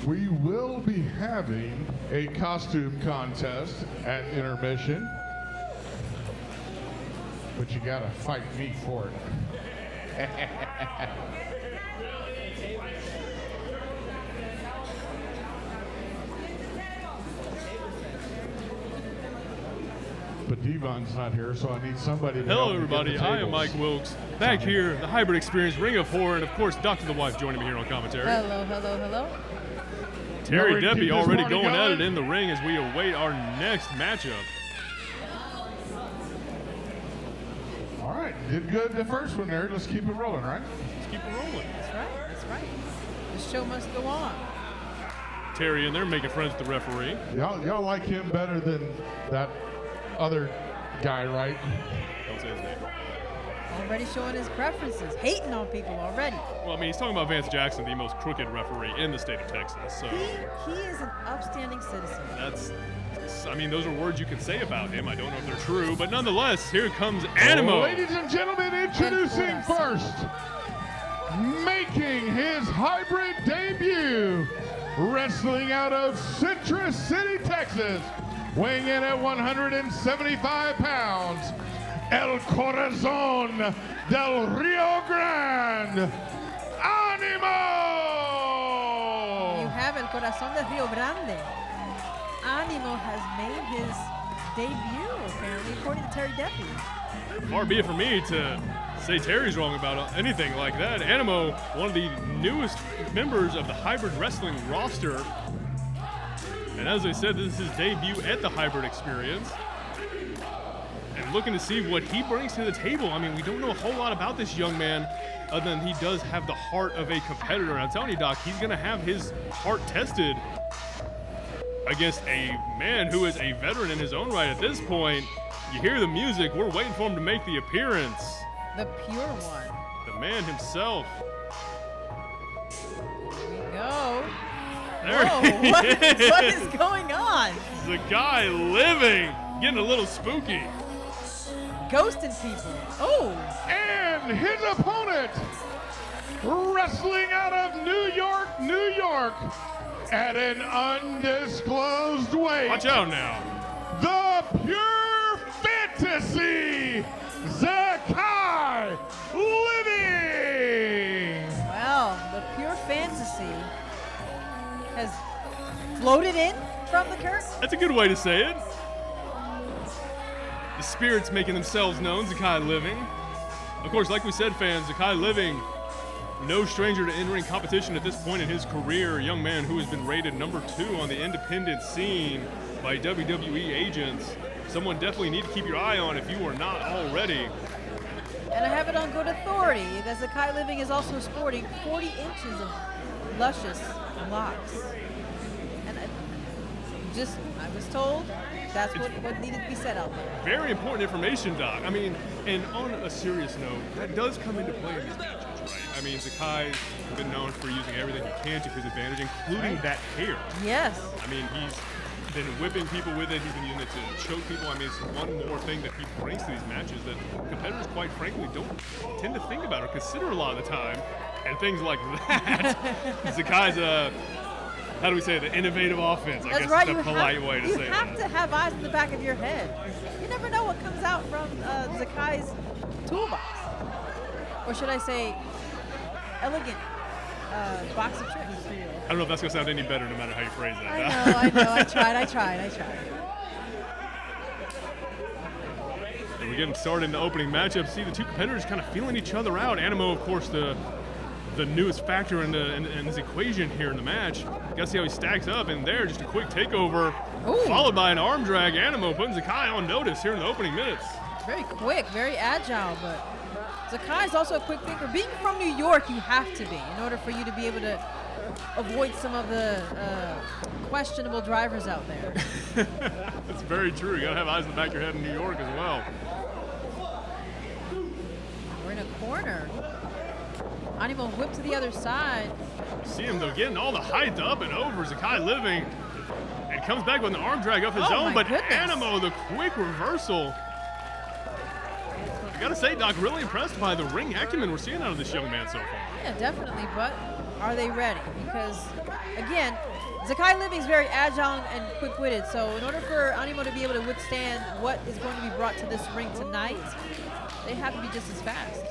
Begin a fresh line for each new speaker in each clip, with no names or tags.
we will be having a costume contest at intermission, but you gotta fight me for it. But Devon's not here, so I need somebody to
Hello,
help me get
everybody.
the
I am
tables.
Mike Wilkes, back here, the Hybrid Experience, Ring of Horror, and of course, Dr. The Wife joining me here on commentary.
Hello, hello, hello.
Terry
We're gonna
Deppie
keep this
already
party
going at
going.
it in the ring as we await our next matchup.
All right, did good the first one there. Let's keep it rolling, right?
Let's keep it rolling.
That's right, that's right. The show must go on.
Terry in there making friends with the referee.
Y'all like him better than that other guy, right?
Don't say his name.
Already showing his preferences, hating on people already.
Well, I mean, he's talking about Vance Jackson, the most crooked referee in the state of Texas. So
He is an upstanding citizen.
I mean, those are words you can say about him. I don't know if they're true, but nonetheless, here comes Animo.
Ladies and gentlemen, introducing first, making his hybrid debut, wrestling out of Citrus City, Texas, weighing in at 175 pounds, El Corazon del Rio Grande, Animo!
You have El Corazón de Rio Grande. Animo has made his debut, apparently, according to Terry Deppie.
Far be it from me to say Terry's wrong about anything like that. Animo, one of the newest members of the hybrid wrestling roster. And as I said, this is his debut at the hybrid experience. And looking to see what he brings to the table. I mean, we don't know a whole lot about this young man, other than he does have the heart of a competitor. And I'm telling you, Doc, he's going to have his heart tested against a man who is a veteran in his own right at this point. You hear the music. We're waiting for him to make the appearance.
The pure one.
The man himself.
Here we go.
There
Whoa,
he
what is going on?
Zakai living, getting a little spooky.
Ghosting people. Oh,
And his opponent, wrestling out of New York, New York, at an undisclosed weight,
Watch out now.
the pure fantasy, Zakai Living!
well, the pure fantasy has floated in from the curtain.
That's a good way to say it. The spirits making themselves known, Zakai living. Of course, like we said, fans, Zakai living, no stranger to entering competition at this point in his career. A young man who has been rated number 2 on the independent scene by WWE agents. Someone definitely need to keep your eye on if you are not already.
And I have it on good authority that Zakai Living is also sporting 40 inches of luscious locks. And I was told that's what needed to be said out there.
Very important information, Doc. I mean, and on a serious note, that does come into play in these matches, right? I mean, Zakai's been known for using everything he can to his advantage, including that hair.
Yes.
I mean, he's been whipping people with it. He's been using it to choke people. I mean, it's one more thing that he brings to these matches that competitors, quite frankly, don't tend to think about or consider a lot of the time. And things like that. Zakai's how do we say it? The innovative offense, I
That's
guess
right.
is the polite way to say
You have
it.
to have eyes in the back of your head. You never know what comes out from Zakai's toolbox. Or should I say, elegant box of tricks.
I don't know if that's going to sound any better no matter how you phrase that.
I know. I tried.
And we're getting started in the opening matchup. See the two competitors kind of feeling each other out. Animo, of course, the newest factor in this equation here in the match. Got to see how he stacks up. And there, just a quick takeover,
Ooh.
followed by an arm drag. Animo putting Zakai on notice here in the opening minutes.
Very quick, very agile, but Zakai is also a quick thinker. Being from New York, you have to be in order for you to be able to avoid some of the questionable drivers out there.
That's very true. You got to have eyes in the back of your head in New York as well.
We're in a corner. Animo whip to the other side.
See him, though, getting all the height up and over. Zakai living. And comes back with an arm drag of his
Oh,
own.
my
But
goodness.
Animo, the quick reversal. I got to say, Doc, really impressed by the ring acumen we're seeing out of this young man so far.
Yeah, definitely, but are they ready? Because, again, Zakai Living's very agile and quick-witted, so in order for Animo to be able to withstand what is going to be brought to this ring tonight, they have to be just as fast.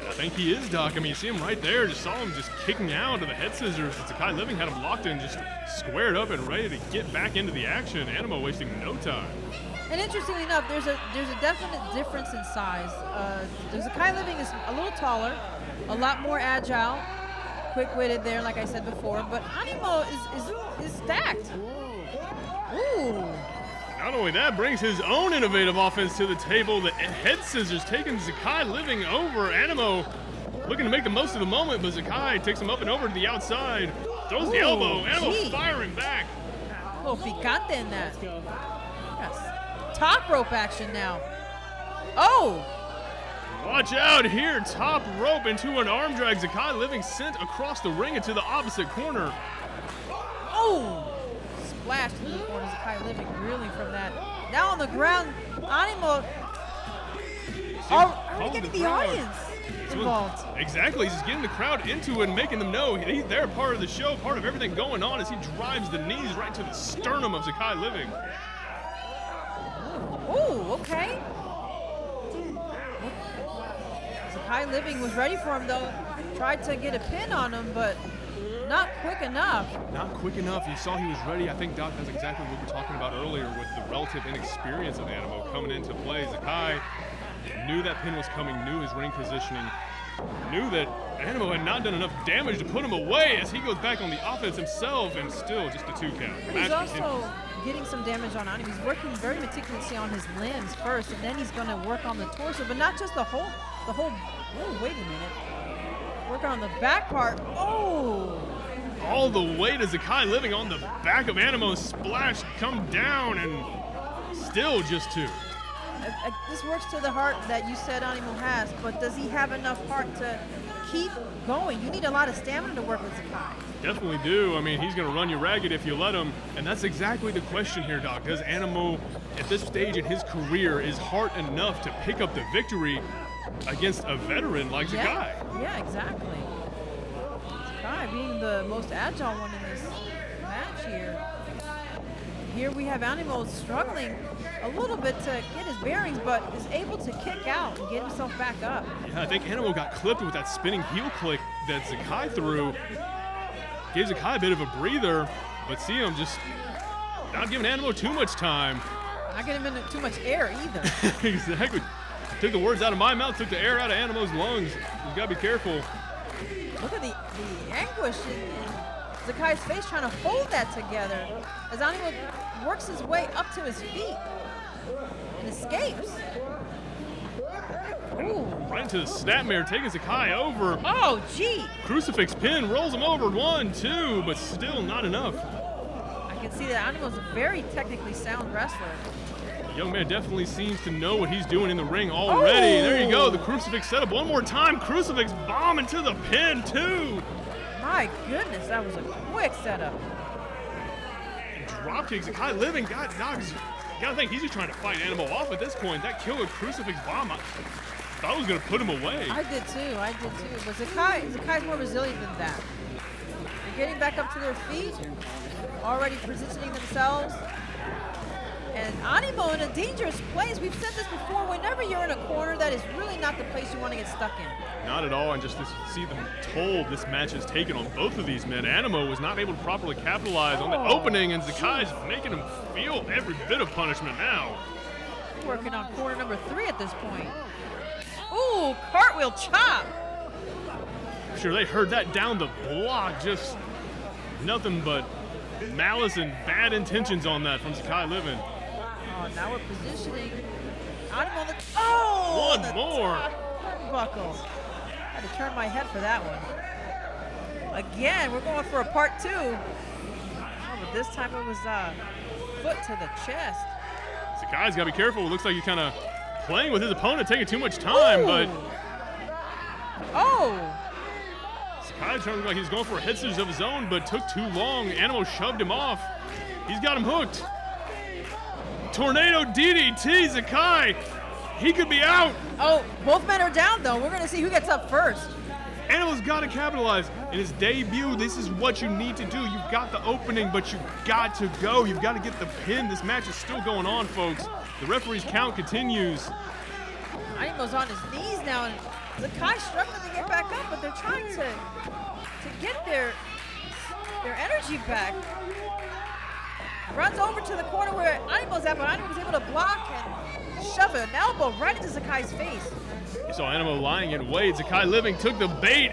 I think he is, Doc. I mean, you see him right there. Just saw him just kicking out of the head scissors. Zakai Living had him locked in, just squared up and ready to get back into the action. Animo wasting no time.
And interestingly enough, there's a definite difference in size. The Zakai Living is a little taller, a lot more agile, quick-witted there, like I said before. But Animo is stacked. Ooh.
Not only that, brings his own innovative offense to the table. The head scissors taking Zakai Living over. Animo looking to make the most of the moment, but Zakai takes him up and over to the outside. Throws the elbow. Animo firing back.
A little picante in that. Yes. Top rope action now. Oh!
Watch out here. Top rope into an arm drag. Zakai Living sent across the ring into the opposite corner.
Oh! Splashed into the corner. Zakai Living reeling from that. Now on the ground, Animo already getting the audience involved.
Exactly. He's just getting the crowd into it and making them know they're part of the show, part of everything going on as he drives the knees right to the sternum of Zakai Living.
Ooh, okay. Zakai Living was ready for him, though. Tried to get a pin on him, but not quick enough.
Not quick enough. You saw he was ready. I think, Doc, that's exactly what we were talking about earlier with the relative inexperience of Animo coming into play. Zakai knew that pin was coming, knew his ring positioning, knew that Animo had not done enough damage to put him away as he goes back on the offense himself, and still just a 2 count.
He's also getting some damage on Animo. He's working very meticulously on his limbs first, and then he's going to work on the torso, but not just the whole, oh, wait a minute. Working on the back part. Oh!
All the weight of Zakai Living on the back of Animo. Splash, come down, and still just 2.
This works to the heart that you said Animo has, but does he have enough heart to keep going? You need a lot of stamina to work with Zakai.
Definitely do. I mean, he's going to run you ragged if you let him, and that's exactly the question here, Doc. Does Animo, at this stage in his career, is heart enough to pick up the victory against a veteran like Zakai?
Yeah, exactly. Zakai being the most agile one in this match here. Here we have Animo struggling a little bit to get his bearings, but is able to kick out and get himself back up.
Yeah, I think Animo got clipped with that spinning heel click that Zakai threw. Gave Zakai a bit of a breather, but see him just not giving Animo too much time.
Not giving him too much air either.
Exactly. Took the words out of my mouth, took the air out of Animo's lungs. You gotta be careful.
Look at the anguish in Zakai's face trying to hold that together as Animo works his way up to his feet and escapes. Ooh.
Right into the snapmare, taking Zakai over.
Oh, gee.
Crucifix pin, rolls him over, 1, 2, but still not enough.
I can see that Animo's a very technically sound wrestler.
The young man definitely seems to know what he's doing in the ring already.
Oh.
There you go, the crucifix setup one more time. Crucifix bomb into the pin, 2.
My goodness, that was a quick setup.
Dropkick, Zakai Living, God, dogs. You gotta think he's just trying to fight Animo off at this point. That killer crucifix bomb, I thought was gonna put him away.
I did too. But Zakai's more resilient than that. They're getting back up to their feet, already positioning themselves. And Animo in a dangerous place. We've said this before. Whenever you're in a corner, that is really not the place you want to get stuck in.
Not at all, and just to see the toll this match has taken on both of these men. Animo was not able to properly capitalize on the opening, and Zakai's making him feel every bit of punishment now.
Working on corner number 3 at this point. Ooh, cartwheel chop.
I'm sure they heard that down the block. Just nothing but malice and bad intentions on that from Zakai Living.
Oh, now we're positioning. Animo on the
One more.
Buckle. Had to turn my head for that one. Again, we're going for a part 2. Oh, but this time it was foot to the chest.
Zakai's got to be careful. It looks like he's kind of playing with his opponent, taking too much time, but Zakai turned like he's going for a head scissors of his own, but took too long. Animo shoved him off. He's got him hooked. Tornado DDT, Zakai. He could be out.
Oh, both men are down, though. We're going to see who gets up first.
Animo's got to capitalize. In his debut, this is what you need to do. You've got the opening, but you've got to go. You've got to get the pin. This match is still going on, folks. The referee's count continues.
Animo's on his knees now, and Zakai struggling to get back up, but they're trying to get their energy back. Runs over to the corner where Animo's at, but Animo was able to block and shove an elbow right into Zakai's face.
You saw Animo lying in wait. Zakai Living took the bait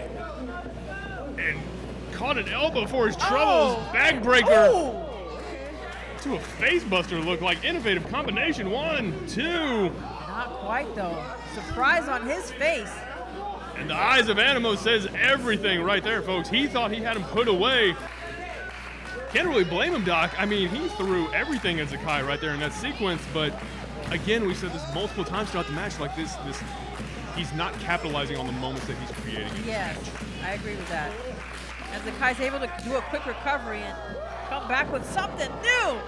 and caught an elbow for his troubles. Backbreaker to a facebuster look like. Innovative combination. 1, 2.
Not quite though. Surprise on his face.
And the eyes of Animo says everything right there, folks. He thought he had him put away. Can't really blame him, Doc. I mean, he threw everything at Zakai right there in that sequence, but again, we said this multiple times throughout the match, like this he's not capitalizing on the moments that he's creating.
Yes, I agree with that. And Zakai's able to do a quick recovery and come back with something new.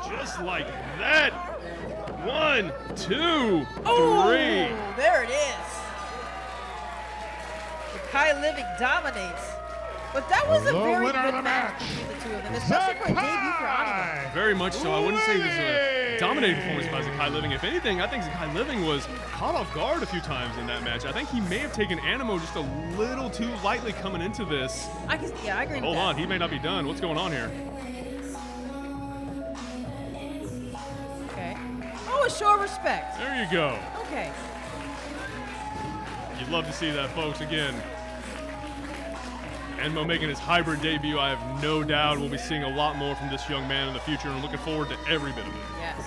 Just like that. 1, 2, 3.
There it is. Zakai Living dominates. But that was a very good match between the two of them, especially for a debut for Animo.
Very much so. I wouldn't say this is a dominating performance by Zakai Living. If anything, I think Zakai Living was caught off guard a few times in that match. I think he may have taken Animo just a little too lightly coming into this.
I agree with that.
Hold on, he may not be done. What's going on here?
Okay. Oh, a show of respect.
There you go.
Okay.
You'd love to see that, folks. Again, Animo making his hybrid debut. I have no doubt we'll be seeing a lot more from this young man in the future, and I'm looking forward to every bit of it.
Yes.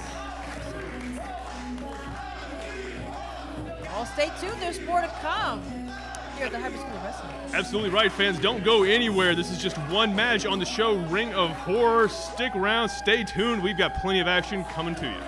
Well, stay tuned. There's more to come here at the Hybrid School of Wrestling.
Absolutely right, fans. Don't go anywhere. This is just one match on the show, Ring of Horror. Stick around. Stay tuned. We've got plenty of action coming to you.